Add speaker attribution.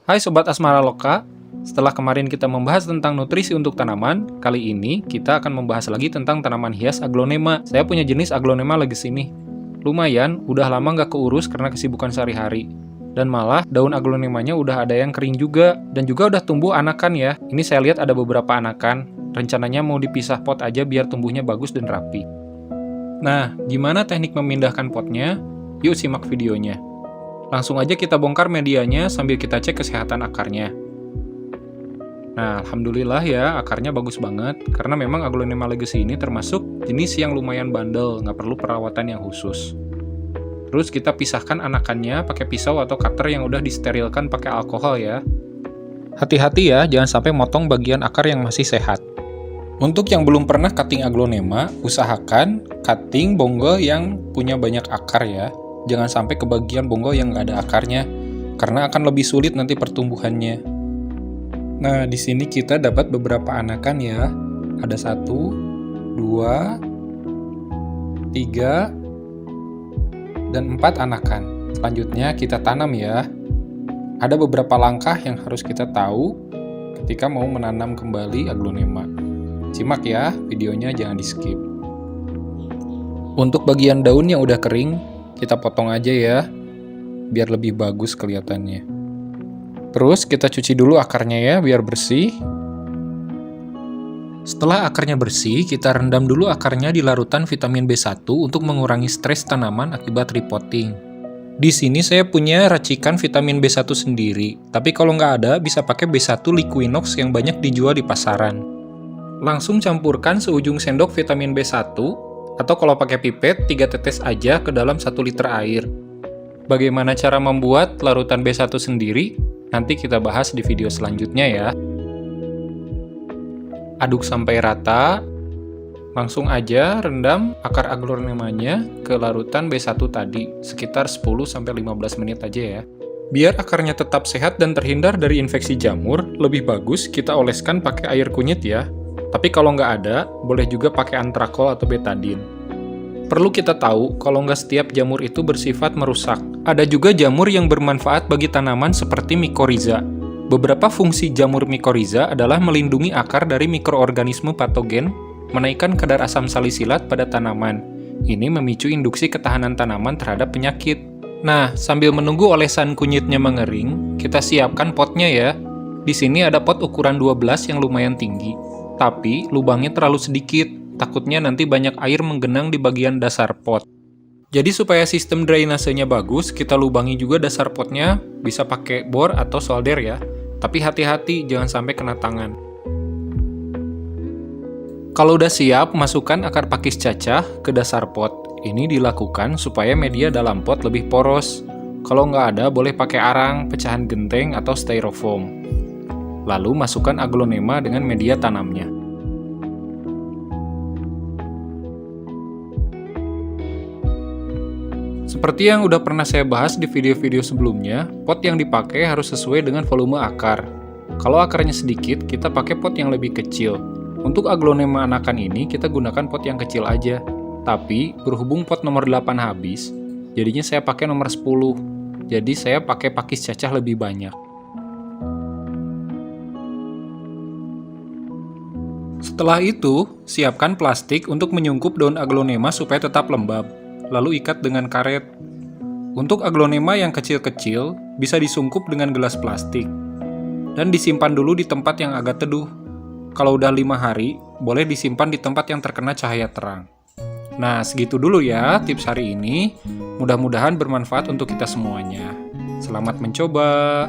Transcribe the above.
Speaker 1: Hai Sobat Asmara Loka, setelah kemarin kita membahas tentang nutrisi untuk tanaman, kali ini kita akan membahas lagi tentang tanaman hias aglonema. Saya punya jenis aglonema lagi sini. Lumayan, udah lama nggak keurus karena kesibukan sehari-hari. Dan malah daun aglonemanya udah ada yang kering juga, dan juga udah tumbuh anakan ya. Ini saya lihat ada beberapa anakan, rencananya mau dipisah pot aja biar tumbuhnya bagus dan rapi. Nah, gimana teknik memindahkan potnya? Yuk simak videonya. Langsung aja kita bongkar medianya sambil kita cek kesehatan akarnya. Nah, alhamdulillah ya, akarnya bagus banget, karena memang aglonema legacy ini termasuk jenis yang lumayan bandel, nggak perlu perawatan yang khusus. Terus kita pisahkan anakannya pakai pisau atau cutter yang udah disterilkan pakai alkohol ya. Hati-hati ya, jangan sampai motong bagian akar yang masih sehat. Untuk yang belum pernah cutting aglonema, usahakan cutting bonggol yang punya banyak akar ya. Jangan sampai ke bagian bonggol yang nggak ada akarnya, karena akan lebih sulit nanti pertumbuhannya. Nah, di sini kita dapat beberapa anakan ya. Ada 1, 2, 3, dan 4 anakan. Selanjutnya kita tanam ya. Ada beberapa langkah yang harus kita tahu ketika mau menanam kembali aglonema. Simak ya, videonya jangan di-skip. Untuk bagian daun yang udah kering, kita potong aja ya, biar lebih bagus kelihatannya. Terus kita cuci dulu akarnya ya, biar bersih. Setelah akarnya bersih, kita rendam dulu akarnya di larutan vitamin B1 untuk mengurangi stres tanaman akibat repotting. Di sini saya punya racikan vitamin B1 sendiri, tapi kalau nggak ada, bisa pakai B1 Liquinox yang banyak dijual di pasaran. Langsung campurkan seujung sendok vitamin B1, atau kalau pakai pipet, 3 tetes aja ke dalam 1 liter air. Bagaimana cara membuat larutan B1 sendiri? Nanti kita bahas di video selanjutnya ya. Aduk sampai rata. Langsung aja rendam akar aglonemanya ke larutan B1 tadi, sekitar 10-15 menit aja ya. Biar akarnya tetap sehat dan terhindar dari infeksi jamur, lebih bagus kita oleskan pakai air kunyit ya. Tapi kalau nggak ada, boleh juga pakai antrakol atau betadine. Perlu kita tahu, kalau nggak setiap jamur itu bersifat merusak. Ada juga jamur yang bermanfaat bagi tanaman seperti mycorrhiza. Beberapa fungsi jamur mycorrhiza adalah melindungi akar dari mikroorganisme patogen, menaikkan kadar asam salisilat pada tanaman. Ini memicu induksi ketahanan tanaman terhadap penyakit. Nah, sambil menunggu olesan kunyitnya mengering, kita siapkan potnya ya. Di sini ada pot ukuran 12 yang lumayan tinggi. Tapi lubangnya terlalu sedikit, takutnya nanti banyak air menggenang di bagian dasar pot. Jadi supaya sistem drainasenya bagus, kita lubangi juga dasar potnya, bisa pakai bor atau solder ya. Tapi hati-hati, jangan sampai kena tangan. Kalau udah siap, masukkan akar pakis cacah ke dasar pot. Ini dilakukan supaya media dalam pot lebih poros. Kalau nggak ada, boleh pakai arang, pecahan genteng, atau styrofoam. Lalu masukkan aglonema dengan media tanamnya. Seperti yang udah pernah saya bahas di video-video sebelumnya, pot yang dipakai harus sesuai dengan volume akar. Kalau akarnya sedikit, kita pakai pot yang lebih kecil. Untuk aglonema anakan ini, kita gunakan pot yang kecil aja. Tapi, berhubung pot nomor 8 habis, jadinya saya pakai nomor 10. Jadi saya pakai pakis cacah lebih banyak. Setelah itu, siapkan plastik untuk menyungkup daun aglonema supaya tetap lembab, lalu ikat dengan karet. Untuk aglonema yang kecil-kecil, bisa disungkup dengan gelas plastik, dan disimpan dulu di tempat yang agak teduh. Kalau udah 5 hari, boleh disimpan di tempat yang terkena cahaya terang. Nah, segitu dulu ya tips hari ini. Mudah-mudahan bermanfaat untuk kita semuanya. Selamat mencoba!